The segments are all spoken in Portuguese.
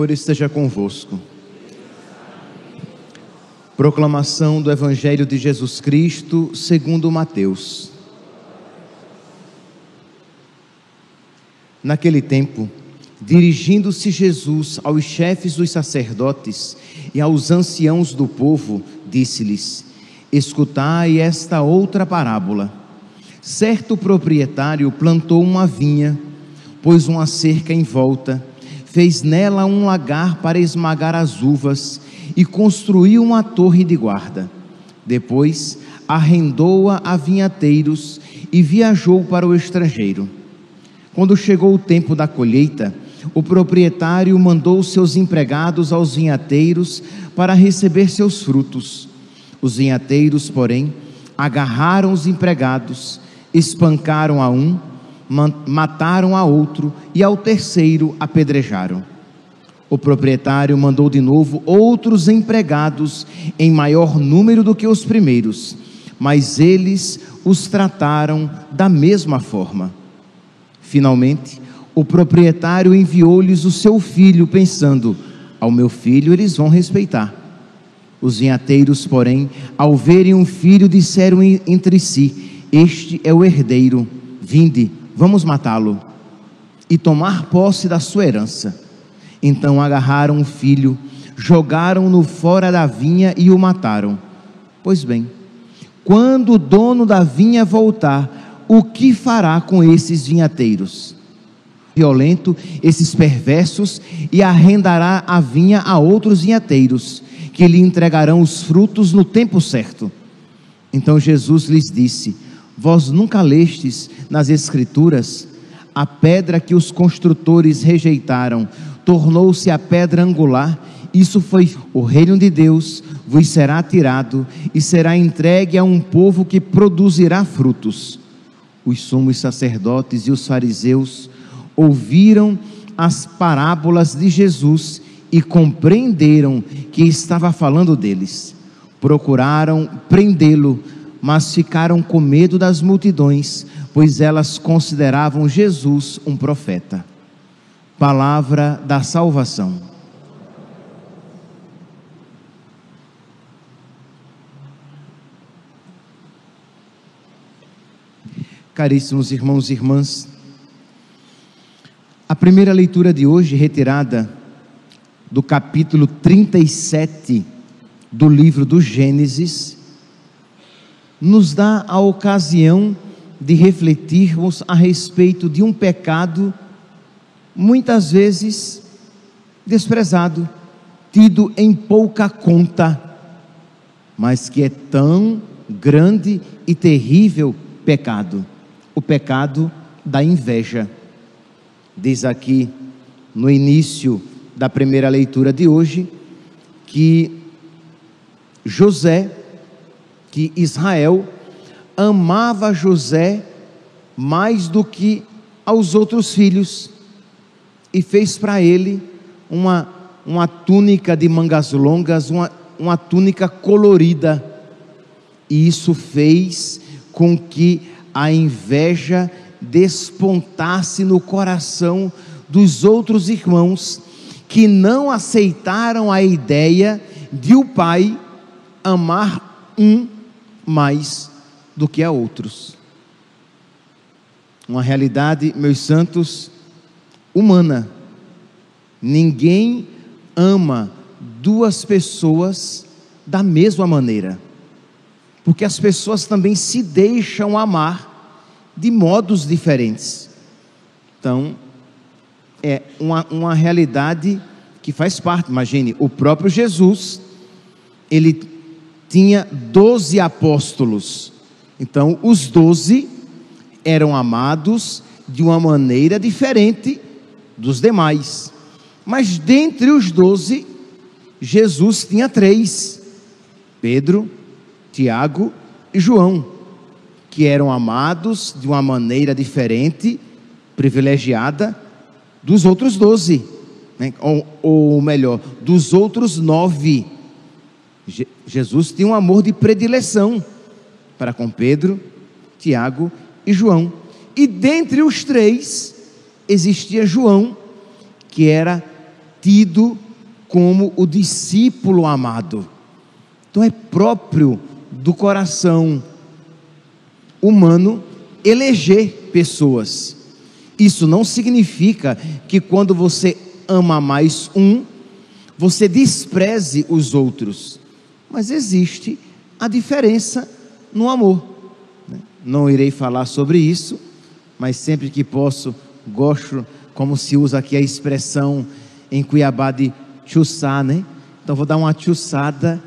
Senhor esteja convosco. Proclamação do Evangelho de Jesus Cristo segundo Mateus. Naquele tempo, dirigindo-se Jesus aos chefes dos sacerdotes e aos anciãos do povo, disse-lhes: escutai esta outra parábola. Certo proprietário plantou uma vinha, pôs uma cerca em volta, fez nela um lagar para esmagar as uvas e construiu uma torre de guarda. Depois arrendou-a a vinhateiros e viajou para o estrangeiro. Quando chegou o tempo da colheita, o proprietário mandou seus empregados aos vinhateiros para receber seus frutos. Os vinhateiros, porém, agarraram os empregados, espancaram a um, mataram a outro e ao terceiro apedrejaram. O proprietário mandou de novo outros empregados em maior número do que os primeiros, mas eles os trataram da mesma forma. Finalmente, o proprietário enviou-lhes o seu filho, pensando: ao meu filho eles vão respeitar. Os vinhateiros, porém, ao verem um filho, disseram entre si: este é o herdeiro, vinde, vamos matá-lo e tomar posse da sua herança. Então agarraram o filho, jogaram-no fora da vinha e o mataram. Pois bem, quando o dono da vinha voltar, o que fará com esses vinhateiros? Violento, esses perversos, e arrendará a vinha a outros vinhateiros, que lhe entregarão os frutos no tempo certo. Então Jesus lhes disse: vós nunca lestes nas Escrituras: a pedra que os construtores rejeitaram tornou-se a pedra angular. Isso foi: o reino de Deus vos será tirado e será entregue a um povo que produzirá frutos. Os sumos sacerdotes e os fariseus ouviram as parábolas de Jesus e compreenderam que estava falando deles. Procuraram prendê-lo, mas ficaram com medo das multidões, pois elas consideravam Jesus um profeta. Palavra da salvação. Caríssimos irmãos e irmãs, a primeira leitura de hoje, retirada do capítulo 37 do livro do Gênesis, nos dá a ocasião de refletirmos a respeito de um pecado muitas vezes desprezado, tido em pouca conta, mas que é tão grande e terrível pecado: o pecado da inveja. Diz aqui no início da primeira leitura de hoje que Israel amava José mais do que aos outros filhos e fez para ele uma túnica de mangas longas, uma túnica colorida, e isso fez com que a inveja despontasse no coração dos outros irmãos, que não aceitaram a ideia de o pai amar um mais do que a outros. Uma realidade, meus santos, humana. Ninguém ama duas pessoas da mesma maneira, porque as pessoas também se deixam amar de modos diferentes. Então, é uma realidade que faz parte. Imagine, o próprio Jesus, ele tinha 12 apóstolos, então os 12 eram amados de uma maneira diferente dos demais, mas dentre os 12, Jesus tinha 3, Pedro, Tiago e João, que eram amados de uma maneira diferente, privilegiada, dos outros 12, né? ou melhor, dos outros 9. Jesus tinha um amor de predileção para com Pedro, Tiago e João, e dentre os 3 existia João, que era tido como o discípulo amado. Então é próprio do coração humano eleger pessoas. Isso não significa que quando você ama mais um, você despreze os outros. Mas existe a diferença no amor. Não irei falar sobre isso, mas sempre que posso, gosto, como se usa aqui a expressão em Cuiabá de tchuçar, né? Então vou dar uma tchuçada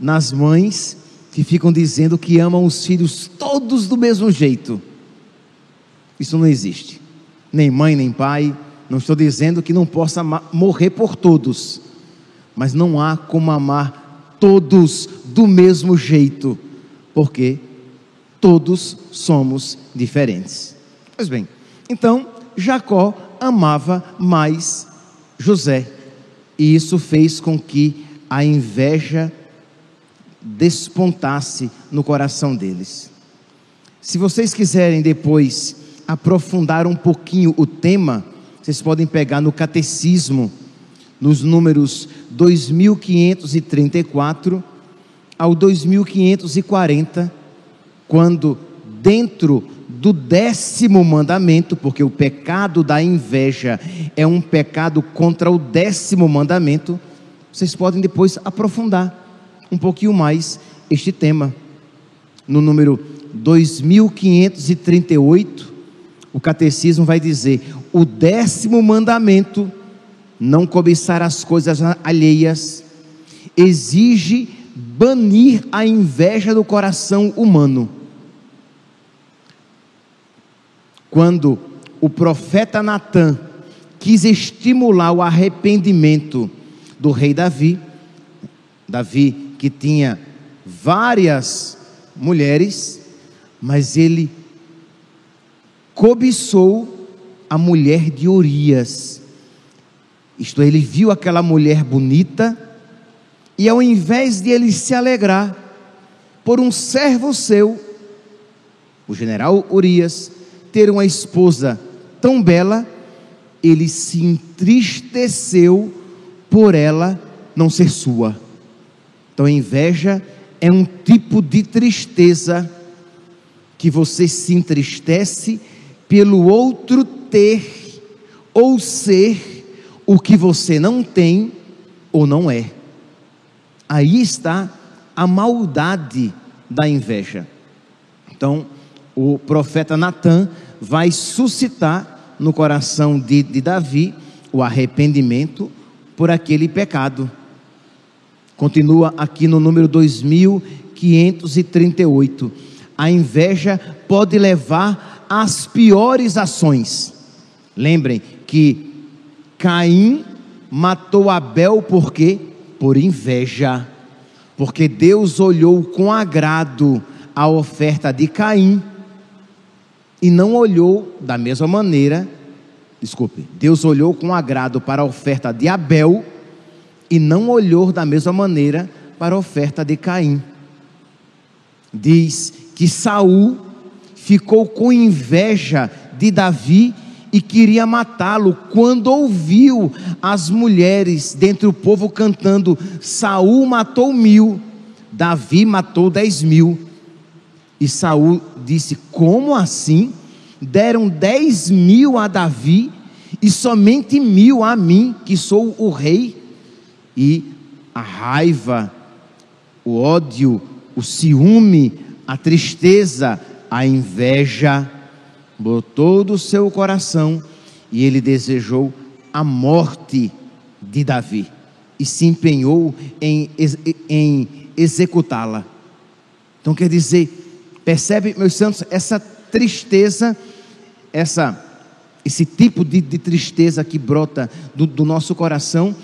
nas mães que ficam dizendo que amam os filhos todos do mesmo jeito. Isso não existe. Nem mãe, nem pai. Não estou dizendo que não possa morrer por todos, mas não há como amar todos do mesmo jeito, porque todos somos diferentes. Pois bem, então Jacó amava mais José, e isso fez com que a inveja despontasse no coração deles. Se vocês quiserem depois aprofundar um pouquinho o tema, vocês podem pegar no catecismo, nos números 2534 ao 2540, quando dentro do 10º mandamento, porque o pecado da inveja é um pecado contra o 10º mandamento, vocês podem depois aprofundar um pouquinho mais este tema. No número 2538, o catecismo vai dizer: o 10º mandamento, não cobiçar as coisas alheias, exige banir a inveja do coração humano. Quando o profeta Natã quis estimular o arrependimento do rei Davi, que tinha várias mulheres, mas ele cobiçou a mulher de Urias. Isto é, ele viu aquela mulher bonita, e ao invés de ele se alegrar por um servo seu, o general Urias, ter uma esposa tão bela, ele se entristeceu por ela não ser sua. Então a inveja é um tipo de tristeza que você se entristece pelo outro ter ou ser o que você não tem ou não é. Aí está a maldade da inveja. Então o profeta Natã vai suscitar no coração de Davi o arrependimento por aquele pecado. Continua aqui no número 2538. A inveja pode levar às piores ações. Lembrem que Caim matou Abel por quê? Por inveja. Porque Deus olhou com agrado a oferta de Caim e não olhou da mesma maneira. Deus olhou com agrado para a oferta de Abel e não olhou da mesma maneira para a oferta de Caim. Diz que Saul ficou com inveja de Davi e queria matá-lo quando ouviu as mulheres dentre o povo cantando: Saul matou 1000, Davi matou 10.000. E Saul disse: como assim? Deram 10.000 a Davi e somente 1.000 a mim, que sou o rei. E a raiva, o ódio, o ciúme, a tristeza, a inveja botou do seu coração, e ele desejou a morte de Davi e se empenhou em executá-la. Então quer dizer, percebe, meus santos, essa tristeza, esse tipo de tristeza que brota do nosso coração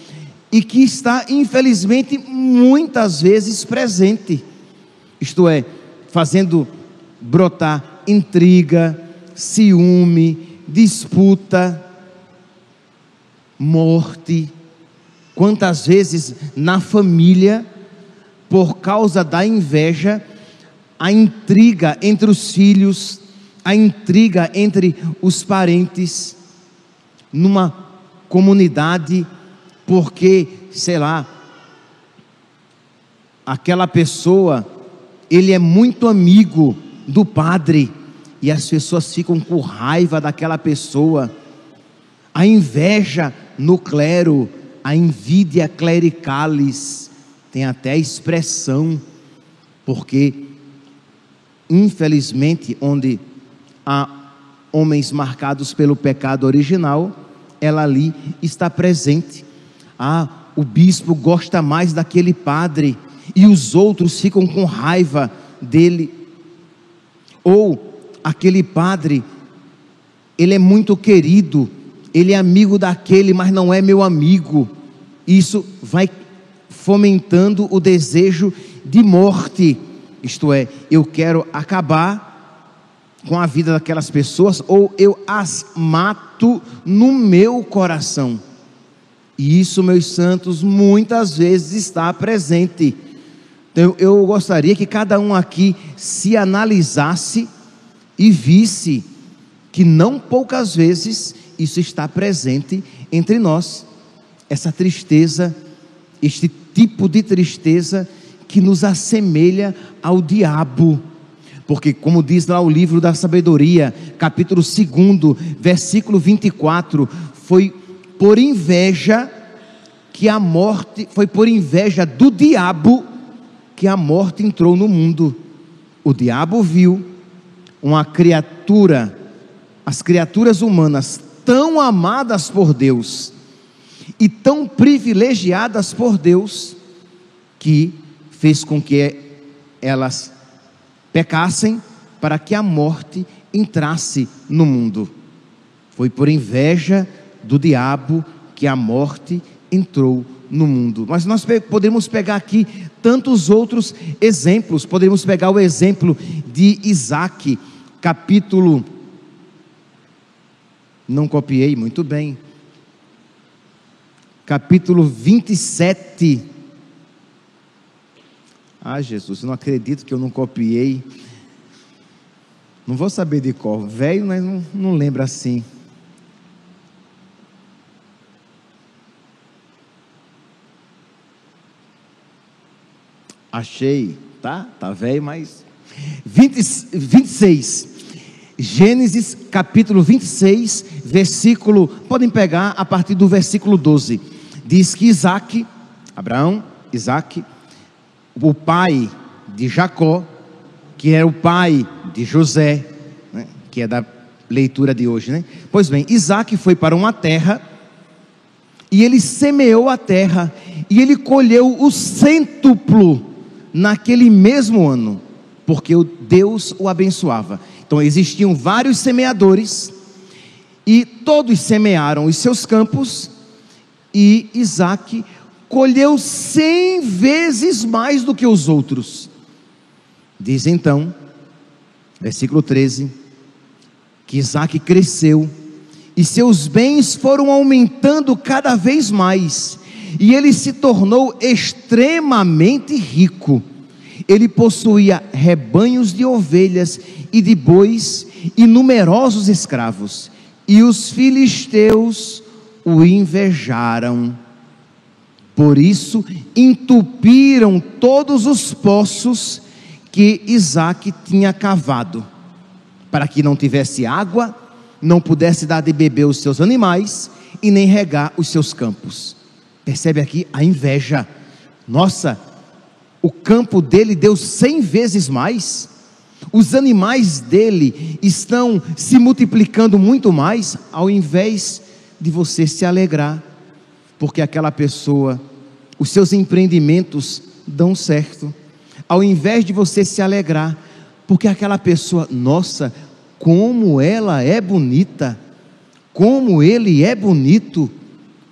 e que está infelizmente muitas vezes presente, isto é, fazendo brotar intriga, ciúme, disputa, morte. Quantas vezes na família, por causa da inveja, a intriga entre os filhos, a intriga entre os parentes, numa comunidade porque, sei lá, aquela pessoa, ele é muito amigo do padre, e as pessoas ficam com raiva daquela pessoa. A inveja no clero, a invidia clericalis, tem até expressão, porque infelizmente onde há homens marcados pelo pecado original, ela ali está presente. O bispo gosta mais daquele padre e os outros ficam com raiva dele. Ou aquele padre, ele é muito querido, ele é amigo daquele, mas não é meu amigo. Isso vai fomentando o desejo de morte, isto é, eu quero acabar com a vida daquelas pessoas, ou eu as mato no meu coração. E isso, meus santos, muitas vezes está presente. Então, eu gostaria que cada um aqui se analisasse e visse que não poucas vezes isso está presente entre nós. Essa tristeza, este tipo de tristeza que nos assemelha ao diabo. Porque, como diz lá o livro da sabedoria, capítulo 2, versículo 24, foi por inveja que a morte, foi por inveja do diabo que a morte entrou no mundo. O diabo viu uma criatura, as criaturas humanas tão amadas por Deus e tão privilegiadas por Deus, que fez com que elas pecassem para que a morte entrasse no mundo. Foi por inveja do diabo que a morte entrou no mundo. Mas nós podemos pegar aqui tantos outros exemplos. Podemos pegar o exemplo de Isaac, capítulo... Não copiei, muito bem. Capítulo 27. Jesus, eu não acredito que eu não copiei. Não vou saber de cor. Velho, mas não lembro assim. Achei, tá velho, mas 26. Gênesis capítulo 26, versículo, podem pegar a partir do versículo 12. Diz que Isaac, o pai de Jacó, que era o pai de José, né, que é da leitura de hoje, né? Pois bem, Isaac foi para uma terra, e ele semeou a terra, e ele colheu o cêntuplo naquele mesmo ano, porque Deus o abençoava. Então existiam vários semeadores, e todos semearam os seus campos, e Isaac colheu 100 vezes mais do que os outros. Diz então, versículo 13, que Isaac cresceu, e seus bens foram aumentando cada vez mais, e ele se tornou extremamente rico. Ele possuía rebanhos de ovelhas e de bois e numerosos escravos, e os filisteus o invejaram. Por isso entupiram todos os poços que Isaac tinha cavado, para que não tivesse água, não pudesse dar de beber os seus animais e nem regar os seus campos. Percebe aqui a inveja. Nossa, o campo dele deu 100 vezes mais, os animais dele estão se multiplicando muito mais, ao invés de você se alegrar, porque aquela pessoa, os seus empreendimentos dão certo, ao invés de você se alegrar, porque aquela pessoa, nossa, como ela é bonita, como ele é bonito,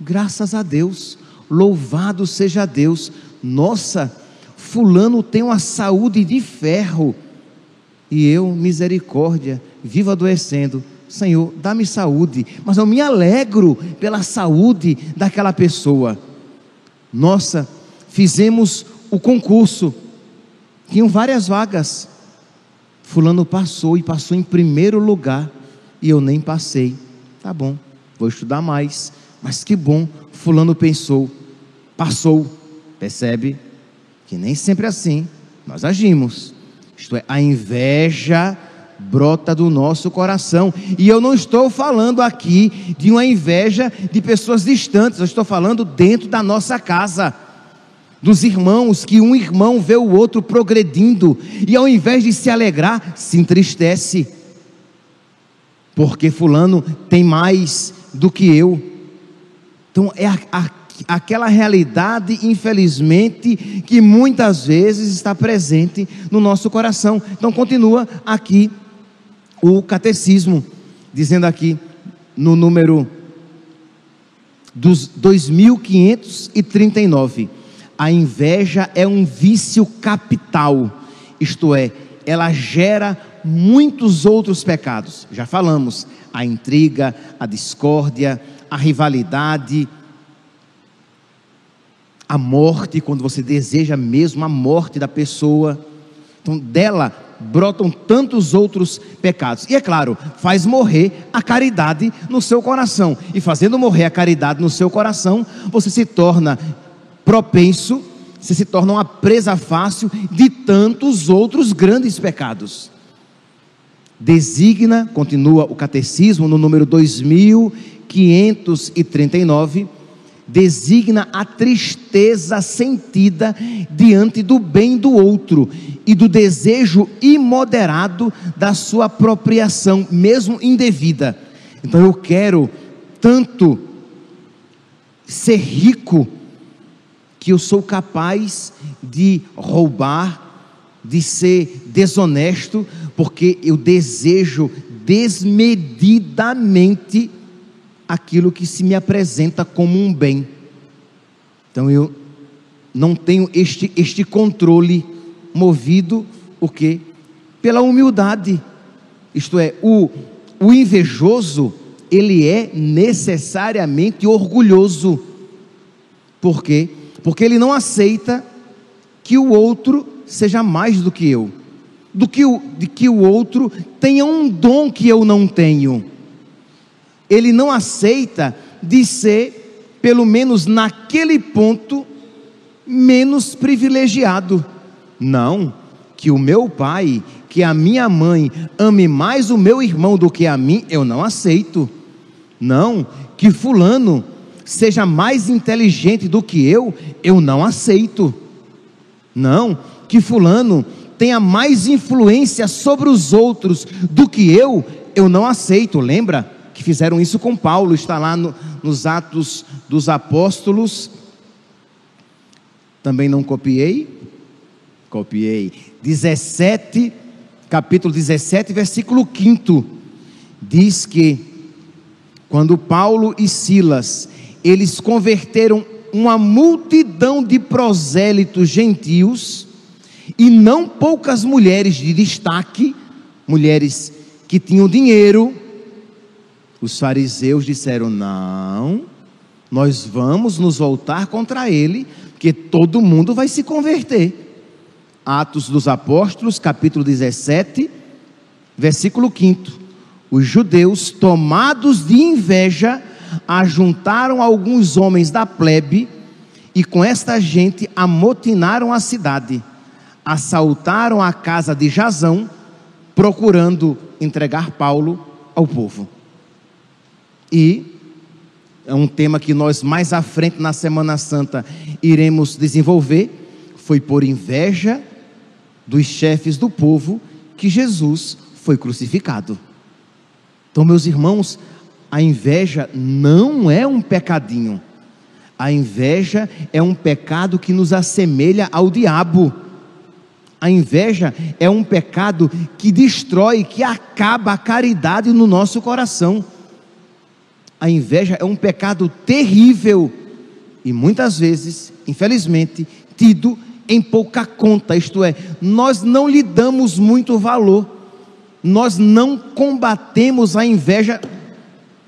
graças a Deus, louvado seja Deus, nossa, fulano tem uma saúde de ferro, e eu, misericórdia, vivo adoecendo. Senhor, dá-me saúde, mas eu me alegro pela saúde daquela pessoa. Nossa, fizemos o concurso, tinham várias vagas, fulano passou, e passou em primeiro lugar, e eu nem passei. Tá bom, vou estudar mais, mas que bom, fulano passou. Percebe que nem sempre assim nós agimos. Isto é, a inveja brota do nosso coração. E eu não estou falando aqui de uma inveja de pessoas distantes, eu estou falando dentro da nossa casa, dos irmãos, que um irmão vê o outro progredindo, e ao invés de se alegrar, se entristece, porque fulano tem mais do que eu. Então é aquela realidade, infelizmente, que muitas vezes está presente no nosso coração. Então continua aqui o catecismo, dizendo aqui no número 2539, a inveja é um vício capital, isto é, ela gera muitos outros pecados. Já falamos, a intriga, a discórdia, a rivalidade, a morte, quando você deseja mesmo a morte da pessoa. Então dela brotam tantos outros pecados, e é claro, faz morrer a caridade no seu coração, e fazendo morrer a caridade no seu coração, você se torna propenso, você se torna uma presa fácil de tantos outros grandes pecados. Designa, continua o catecismo no número 2539, designa a tristeza sentida diante do bem do outro e do desejo imoderado da sua apropriação, mesmo indevida. Então eu quero tanto ser rico que eu sou capaz de roubar, de ser desonesto, porque eu desejo desmedidamente aquilo que se me apresenta como um bem. Então eu não tenho este controle, movido o quê? Pela humildade. Isto é, o invejoso, ele é necessariamente orgulhoso. Por quê? Porque ele não aceita que o outro seja mais do que eu, de que o outro tenha um dom que eu não tenho. Ele não aceita de ser, pelo menos naquele ponto, menos privilegiado. Não, que o meu pai, que a minha mãe ame mais o meu irmão do que a mim, eu não aceito. Não, que fulano seja mais inteligente do que eu não aceito. Não, que fulano tenha mais influência sobre os outros do que eu não aceito. Lembra que fizeram isso com Paulo? Está lá nos Atos dos Apóstolos. Também não copiei. 17, capítulo 17, versículo 5, diz que quando Paulo e Silas, eles converteram uma multidão de prosélitos gentios, e não poucas mulheres de destaque, mulheres que tinham dinheiro, os fariseus disseram: não, nós vamos nos voltar contra ele, porque todo mundo vai se converter. Atos dos Apóstolos, capítulo 17, versículo 5. Os judeus, tomados de inveja, ajuntaram alguns homens da plebe, e com esta gente amotinaram a cidade, assaltaram a casa de Jasão, procurando entregar Paulo ao povo. E é um tema que nós mais à frente na Semana Santa iremos desenvolver. Foi por inveja dos chefes do povo que Jesus foi crucificado. Então, meus irmãos, a inveja não é um pecadinho. A inveja é um pecado que nos assemelha ao diabo. A inveja é um pecado que destrói, que acaba a caridade no nosso coração. A inveja é um pecado terrível e muitas vezes, infelizmente, tido em pouca conta. Isto é, nós não lhe damos muito valor, nós não combatemos a inveja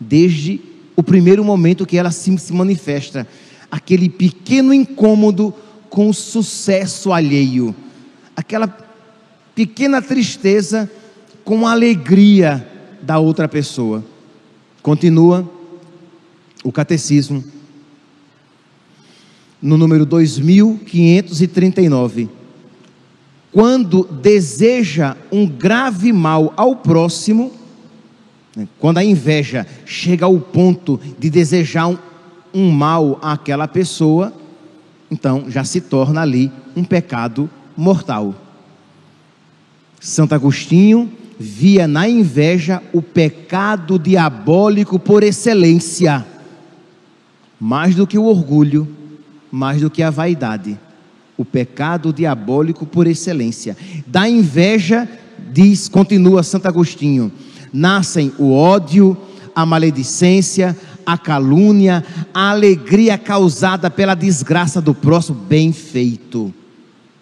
desde o primeiro momento que ela se manifesta, aquele pequeno incômodo com o sucesso alheio, aquela pequena tristeza com a alegria da outra pessoa. Continua o catecismo, no número 2539, quando deseja um grave mal ao próximo, quando a inveja chega ao ponto de desejar um mal àquela pessoa, então já se torna ali um pecado mortal. Santo Agostinho via na inveja o pecado diabólico por excelência, mais do que o orgulho, mais do que a vaidade. O pecado diabólico por excelência. Da inveja, diz, continua Santo Agostinho, nascem o ódio, a maledicência, a calúnia, a alegria causada pela desgraça do próximo. Bem feito,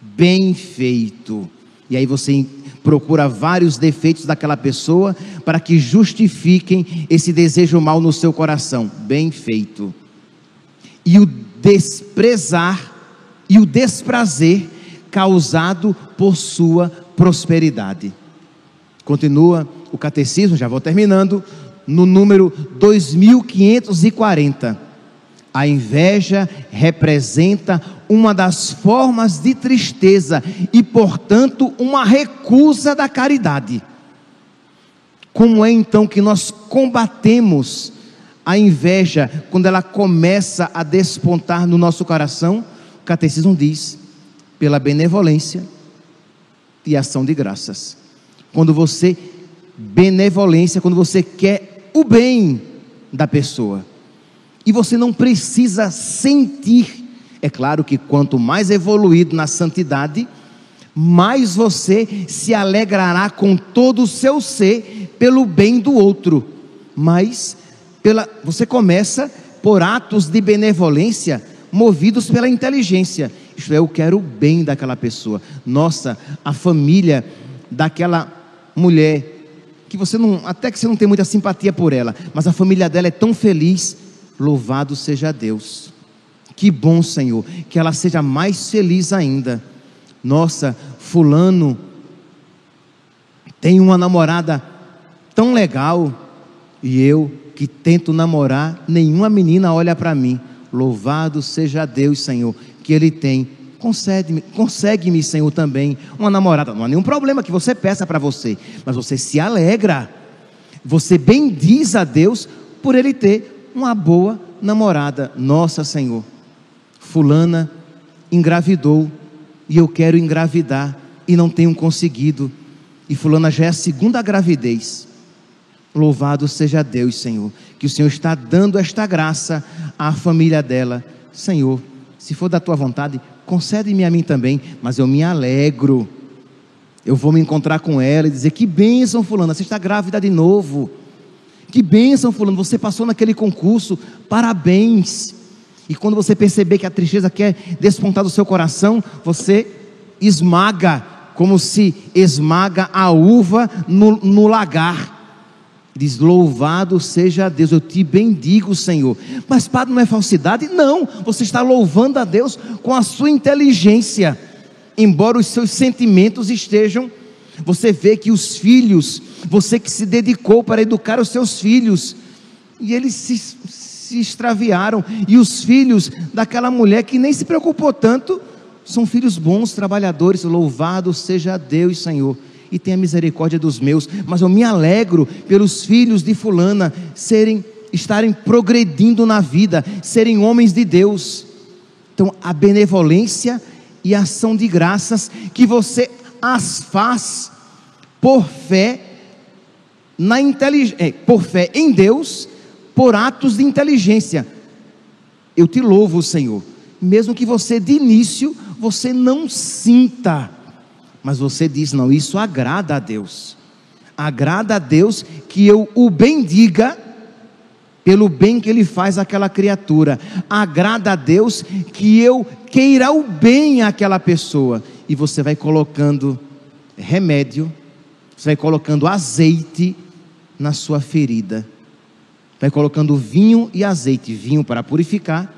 bem feito. E aí você procura vários defeitos daquela pessoa para que justifiquem esse desejo mal no seu coração. Bem feito. E o desprezar e o desprazer causado por sua prosperidade. Continua o catecismo, já vou terminando, no número 2540. A inveja representa uma das formas de tristeza e, portanto, uma recusa da caridade. Como é então que nós combatemos a inveja quando ela começa a despontar no nosso coração? O catecismo diz: pela benevolência e ação de graças. Quando você quer o bem da pessoa, e você não precisa sentir. É claro que quanto mais evoluído na santidade, mais você se alegrará com todo o seu ser pelo bem do outro. Mas você começa por atos de benevolência movidos pela inteligência. Isto é, eu quero o bem daquela pessoa. Nossa, a família daquela mulher que até que você não tem muita simpatia por ela, mas a família dela é tão feliz. Louvado seja Deus. Que bom, Senhor, que ela seja mais feliz ainda. Nossa, fulano tem uma namorada tão legal, e eu que tento namorar, nenhuma menina olha para mim. Louvado seja Deus, Senhor, que Ele tem. Consegue-me, Senhor, também uma namorada. Não há nenhum problema que você peça para você, mas você se alegra, você bendiz a Deus por Ele ter uma boa namorada. Nossa, Senhor, fulana engravidou e eu quero engravidar e não tenho conseguido, e fulana já é a segunda gravidez. Louvado seja Deus, Senhor, que o Senhor está dando esta graça à família dela. Senhor, se for da tua vontade, concede-me a mim também. Mas eu me alegro, eu vou me encontrar com ela e dizer: que bênção, fulana, você está grávida de novo. Que bênção, fulano, você passou naquele concurso, parabéns. E quando você perceber que a tristeza quer despontar do seu coração, você esmaga, como se esmaga a uva no lagar. Diz: louvado seja Deus, eu te bendigo, Senhor. Mas padre, não é falsidade? Não, você está louvando a Deus com a sua inteligência. Embora os seus sentimentos estejam, você vê que os filhos, você que se dedicou para educar os seus filhos, e eles se extraviaram, e os filhos daquela mulher que nem se preocupou tanto, são filhos bons, trabalhadores. Louvado seja Deus, Senhor, e tenha misericórdia dos meus. Mas eu me alegro pelos filhos de fulana estarem progredindo na vida, serem homens de Deus. Então a benevolência e a ação de graças que você as faz por fé por fé em Deus, por atos de inteligência. Eu te louvo, Senhor, mesmo que você de início você não sinta, mas você diz: não, isso agrada a Deus. Agrada a Deus que eu o bendiga pelo bem que Ele faz àquela criatura. Agrada a Deus que eu queira o bem àquela pessoa. E você vai colocando remédio, você vai colocando azeite na sua ferida. Vai colocando vinho e azeite. Vinho para purificar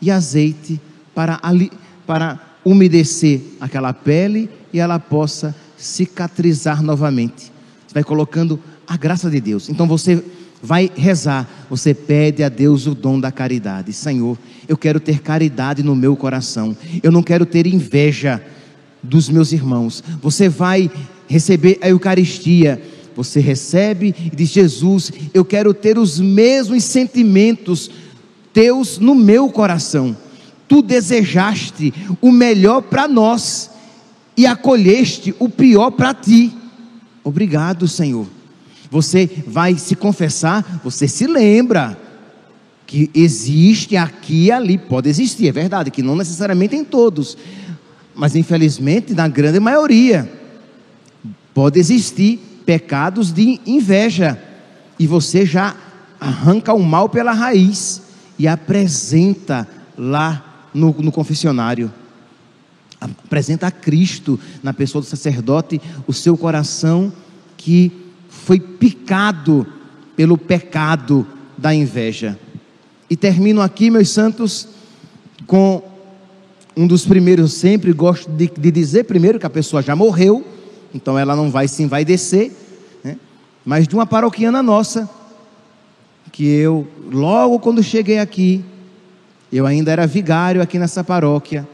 e azeite para umedecer aquela pele e ela possa cicatrizar novamente. Você vai colocando a graça de Deus. Então você vai rezar, você pede a Deus o dom da caridade. Senhor, eu quero ter caridade no meu coração, eu não quero ter inveja dos meus irmãos. Você vai receber a Eucaristia, você recebe e diz: Jesus, eu quero ter os mesmos sentimentos teus no meu coração. Tu desejaste o melhor para nós e acolheste o pior para ti. Obrigado, Senhor. Você vai se confessar, você se lembra que existe aqui e ali, pode existir, é verdade, que não necessariamente em todos, mas infelizmente na grande maioria, pode existir pecados de inveja, e você já arranca o mal pela raiz, e apresenta lá no confessionário, apresenta a Cristo, na pessoa do sacerdote, o seu coração que foi picado pelo pecado da inveja. E termino aqui, meus santos, com um dos primeiros. Eu sempre gosto de dizer primeiro que a pessoa já morreu, então ela não vai se envaidecer, né? Mas de uma paroquiana nossa, que eu, logo quando cheguei aqui, eu ainda era vigário aqui nessa paróquia,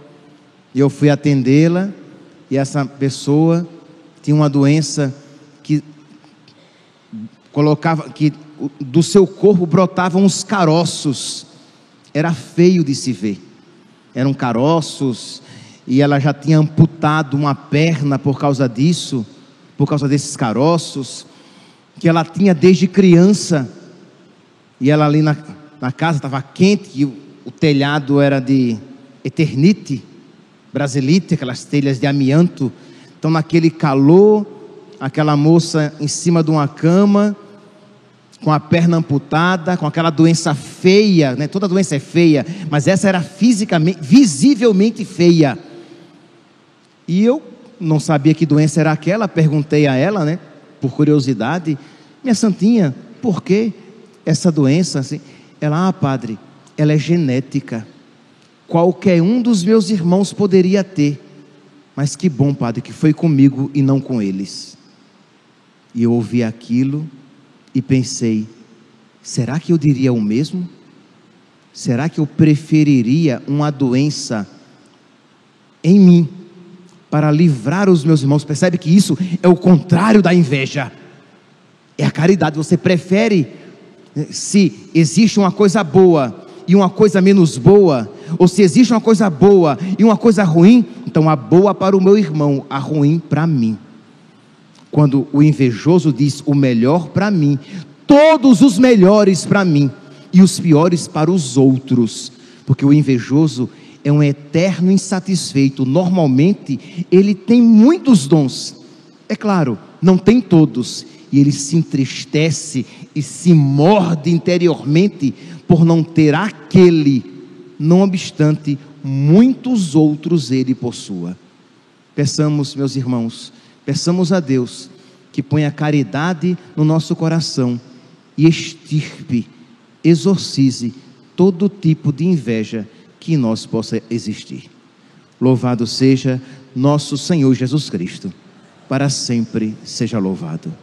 e eu fui atendê-la, e essa pessoa tinha uma doença que do seu corpo brotavam uns caroços, era feio de se ver, eram caroços, e ela já tinha amputado uma perna por causa disso, por causa desses caroços, que ela tinha desde criança, e ela ali na casa estava quente, e o telhado era de eternite, brasilite, aquelas telhas de amianto. Então naquele calor, aquela moça em cima de uma cama, com a perna amputada, com aquela doença feia, né? Toda doença é feia, mas essa era fisicamente, visivelmente feia. E eu não sabia que doença era aquela, perguntei a ela, né, por curiosidade: minha santinha, por que essa doença? Assim, ela: padre, ela é genética, qualquer um dos meus irmãos poderia ter, mas que bom, padre, que foi comigo e não com eles. E eu ouvi aquilo e pensei: será que eu diria o mesmo? Será que eu preferiria uma doença em mim para livrar os meus irmãos? Percebe que isso é o contrário da inveja, é a caridade. Você prefere, se existe uma coisa boa e uma coisa menos boa, ou se existe uma coisa boa e uma coisa ruim, então a boa para o meu irmão, a ruim para mim. Quando o invejoso diz: o melhor para mim, todos os melhores para mim e os piores para os outros, porque o invejoso é um eterno insatisfeito. Normalmente ele tem muitos dons, é claro, não tem todos, e ele se entristece e se morde interiormente por não ter aquele, não obstante muitos outros ele possua. Peçamos, meus irmãos, peçamos a Deus que ponha caridade no nosso coração e extirpe, exorcize todo tipo de inveja que em nós possa existir. Louvado seja nosso Senhor Jesus Cristo, para sempre seja louvado.